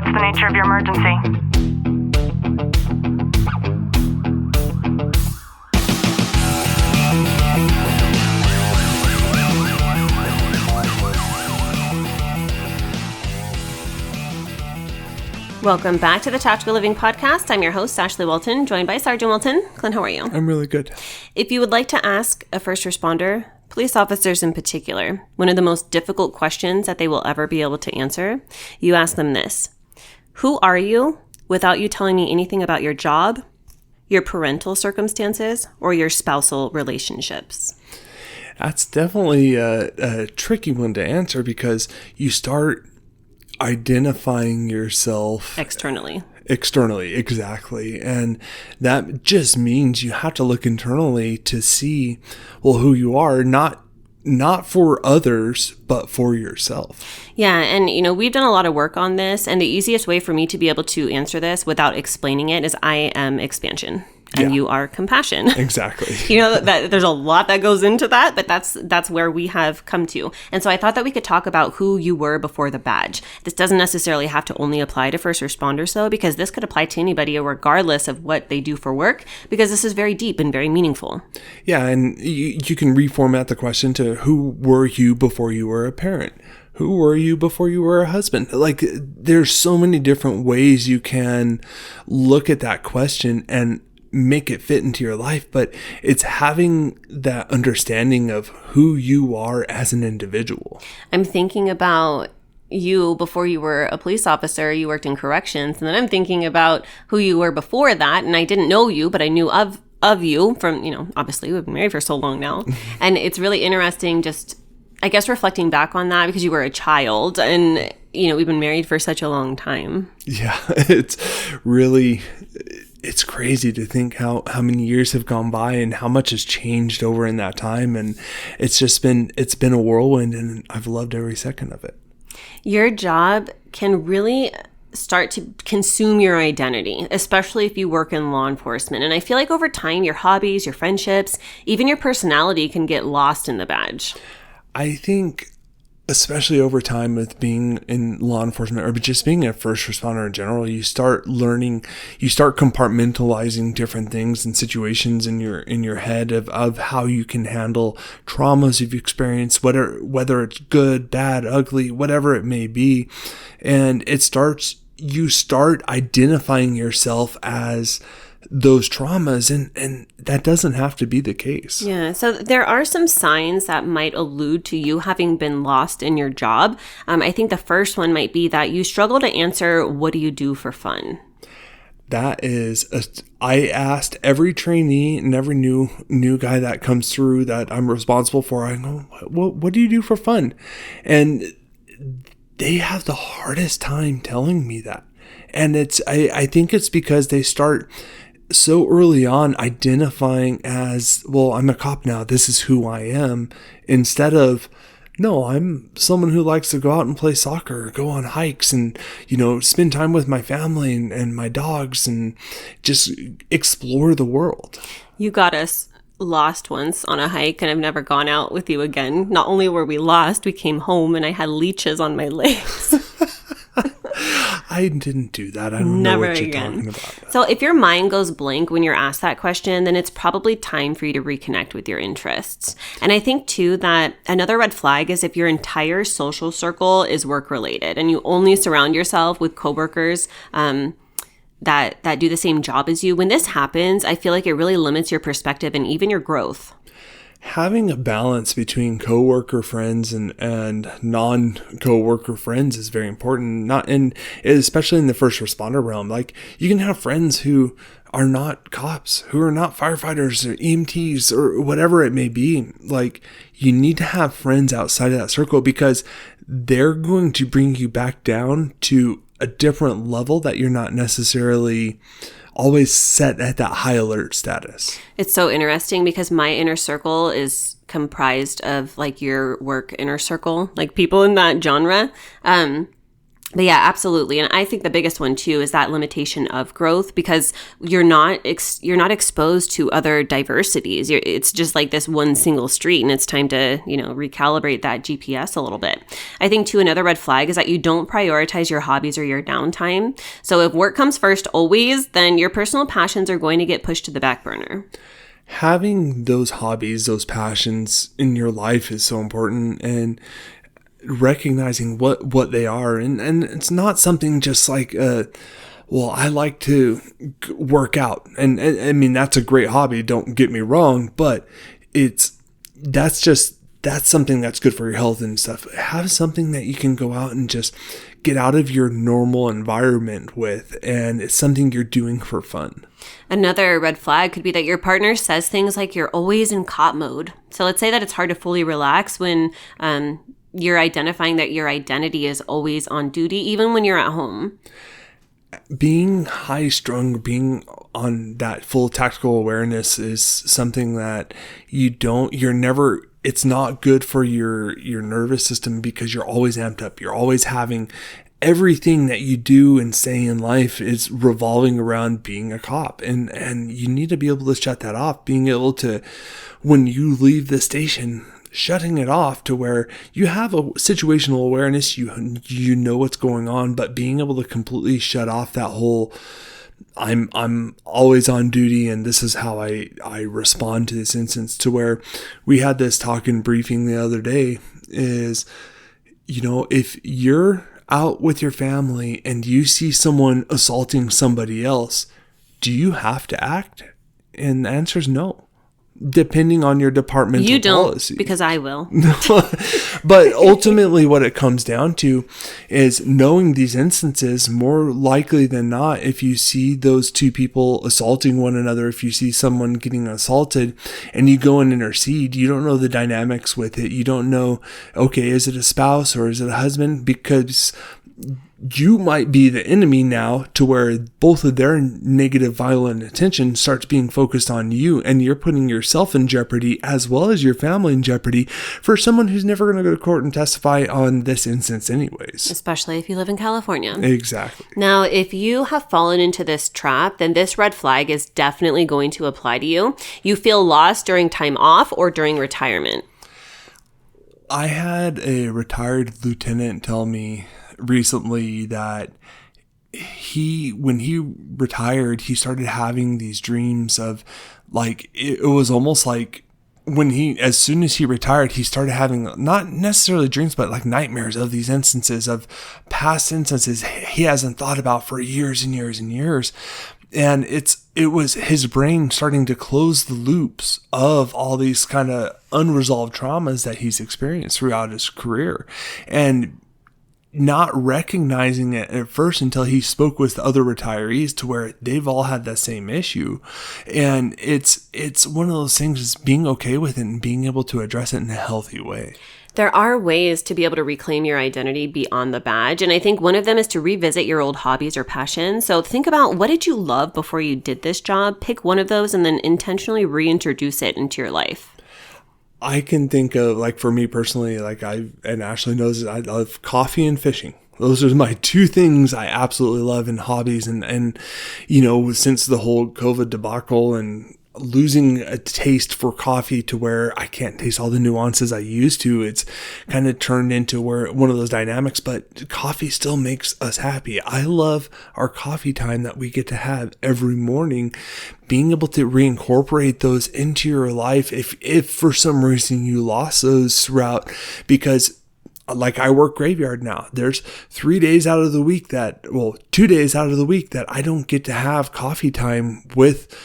What's the nature of your emergency? Welcome back to the Tactical Living Podcast. I'm your host, Ashley Wilton, joined by Sergeant Wilton. Clint, how are you? I'm really good. If you would like to ask a first responder, police officers in particular, one of the most difficult questions that they will ever be able to answer, you ask them this: who are you without you telling me anything about your job, your parental circumstances, or your spousal relationships? That's definitely a tricky one to answer because you start identifying yourself Externally, exactly. And that just means you have to look internally to see, well, who you are, not for others, but for yourself. Yeah. And, we've done a lot of work on this. And the easiest way for me to be able to answer this without explaining it is I am expansion. And you are compassion. Exactly. That there's a lot that goes into that, but that's where we have come to. And so I thought that we could talk about who you were before the badge. This doesn't necessarily have to only apply to first responders, though, because this could apply to anybody regardless of what they do for work, because this is very deep and very meaningful. Yeah, and you can reformat the question to who were you before you were a parent? Who were you before you were a husband? Like, there's so many different ways you can look at that question and make it fit into your life, but it's having that understanding of who you are as an individual. I'm thinking about you before you were a police officer. You worked in corrections, and then I'm thinking about who you were before that, and I didn't know you, but I knew of you from, obviously we've been married for so long now. And it's really interesting just, I guess, reflecting back on that because you were a child and, we've been married for such a long time. Yeah, it's crazy to think how many years have gone by and how much has changed over in that time. And it's been a whirlwind, and I've loved every second of it. Your job can really start to consume your identity, especially if you work in law enforcement. And I feel like over time, your hobbies, your friendships, even your personality can get lost in the badge. I think, especially over time with being in law enforcement or just being a first responder in general, you start compartmentalizing different things and situations in your head of how you can handle traumas you've experienced, whether it's good, bad, ugly, whatever it may be. And you start identifying yourself as those traumas, and that doesn't have to be the case. Yeah. So there are some signs that might allude to you having been lost in your job. I think the first one might be that you struggle to answer, what do you do for fun? I asked every trainee and every new guy that comes through that I'm responsible for, I go, what do you do for fun? And they have the hardest time telling me that. And I think it's because they start so early on identifying as, well, I'm a cop now, this is who I am, instead of, no, I'm someone who likes to go out and play soccer, go on hikes, and, spend time with my family and my dogs and just explore the world. You got us lost once on a hike, and I've never gone out with you again. Not only were we lost, we came home and I had leeches on my legs. I didn't do that. I don't know what you're talking about. So if your mind goes blank when you're asked that question, then it's probably time for you to reconnect with your interests. And I think, too, that another red flag is if your entire social circle is work-related and you only surround yourself with coworkers that do the same job as you. When this happens, I feel like it really limits your perspective and even your growth. Having a balance between coworker friends and non-coworker friends is very important. Especially in the first responder realm. Like, you can have friends who are not cops, who are not firefighters or EMTs or whatever it may be. Like, you need to have friends outside of that circle because they're going to bring you back down to a different level that you're not necessarily always set at that high alert status. It's so interesting because my inner circle is comprised of like your work inner circle, like people in that genre. But yeah, absolutely. And I think the biggest one too is that limitation of growth, because you're not exposed to other diversities. It's just like this one single street, and it's time to, recalibrate that GPS a little bit. I think too, another red flag is that you don't prioritize your hobbies or your downtime. So if work comes first always, then your personal passions are going to get pushed to the back burner. Having those hobbies, those passions in your life is so important, and recognizing what they are, and it's not something just like well, I like to work out, and I mean that's a great hobby, don't get me wrong, but that's something that's good for your health and stuff. Have something that you can go out and just get out of your normal environment with, and it's something you're doing for fun. Another red flag could be that your partner says things like you're always in cop mode. So let's say that it's hard to fully relax when you're identifying that your identity is always on duty, even when you're at home. Being high strung, being on that full tactical awareness is something that it's not good for your nervous system, because you're always amped up. You're always having everything that you do and say in life is revolving around being a cop. And you need to be able to shut that off, being able to, when you leave the station, shutting it off to where you have a situational awareness, you know what's going on, but being able to completely shut off that whole I'm always on duty and this is how I respond to this instance, to where we had this talk in briefing the other day is, if you're out with your family and you see someone assaulting somebody else, do you have to act? And the answer is no. Depending on your departmental you don't, policy. Because I will. But ultimately what it comes down to is knowing these instances. More likely than not, if you see those two people assaulting one another, if you see someone getting assaulted and you go and intercede, you don't know the dynamics with it. You don't know, okay, is it a spouse or is it a husband? Because you might be the enemy now, to where both of their negative, violent attention starts being focused on you, and you're putting yourself in jeopardy as well as your family in jeopardy for someone who's never going to go to court and testify on this instance anyways. Especially if you live in California. Exactly. Now, if you have fallen into this trap, then this red flag is definitely going to apply to you. You feel lost during time off or during retirement. I had a retired lieutenant tell me recently that when he retired, he started having these dreams of, like, it was almost like as soon as he retired, he started having not necessarily dreams, but like nightmares of these instances, of past instances he hasn't thought about for years and years and years. And it was his brain starting to close the loops of all these kind of unresolved traumas that he's experienced throughout his career, and not recognizing it at first until he spoke with other retirees, to where they've all had that same issue. And it's one of those things, is being okay with it and being able to address it in a healthy way. There are ways to be able to reclaim your identity beyond the badge. And I think one of them is to revisit your old hobbies or passions. So think about, what did you love before you did this job? Pick one of those and then intentionally reintroduce it into your life. I can think of, like, for me personally, like and Ashley knows that I love coffee and fishing. Those are my two things I absolutely love in hobbies. And since the whole COVID debacle and losing a taste for coffee to where I can't taste all the nuances I used to, it's kind of turned into one of those dynamics, but coffee still makes us happy. I love our coffee time that we get to have every morning, being able to reincorporate those into your life. If for some reason you lost those throughout, because like I work graveyard now, there's 2 days out of the week that I don't get to have coffee time with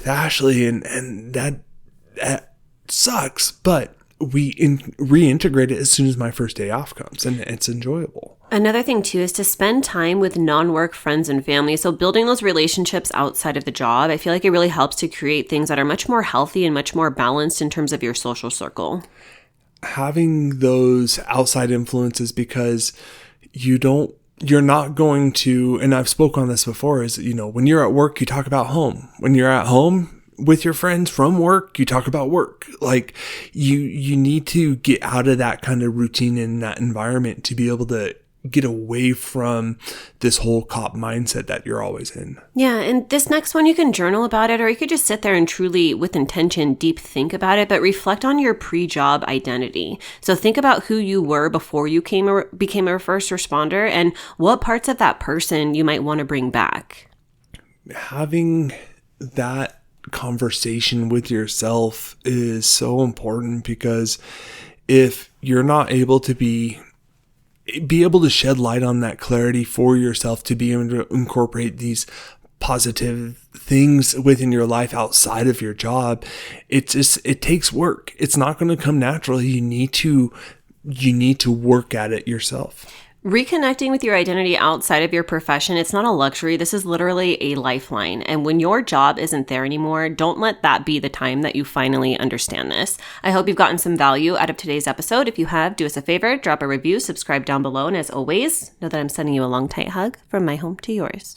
Ashley, and that sucks, but we reintegrate it as soon as my first day off comes, and it's enjoyable. Another thing too is to spend time with non-work friends and family. So building those relationships outside of the job, I feel like it really helps to create things that are much more healthy and much more balanced in terms of your social circle. Having those outside influences, because you're not going to, and I've spoke on this before, is, when you're at work, you talk about home. When you're at home with your friends from work, you talk about work. Like, you need to get out of that kind of routine in that environment to be able to get away from this whole cop mindset that you're always in. Yeah, and this next one, you can journal about it, or you could just sit there and truly, with intention, deep think about it, but reflect on your pre-job identity. So think about who you were before you became a first responder and what parts of that person you might want to bring back. Having that conversation with yourself is so important, because if you're not able to be able to shed light on that clarity for yourself, to be able to incorporate these positive things within your life outside of your job, it takes work. It's not going to come naturally. You need to work at it yourself. Reconnecting with your identity outside of your profession, it's not a luxury. This is literally a lifeline. And when your job isn't there anymore, don't let that be the time that you finally understand this. I hope you've gotten some value out of today's episode. If you have, do us a favor, drop a review, subscribe down below. And as always, know that I'm sending you a long, tight hug from my home to yours.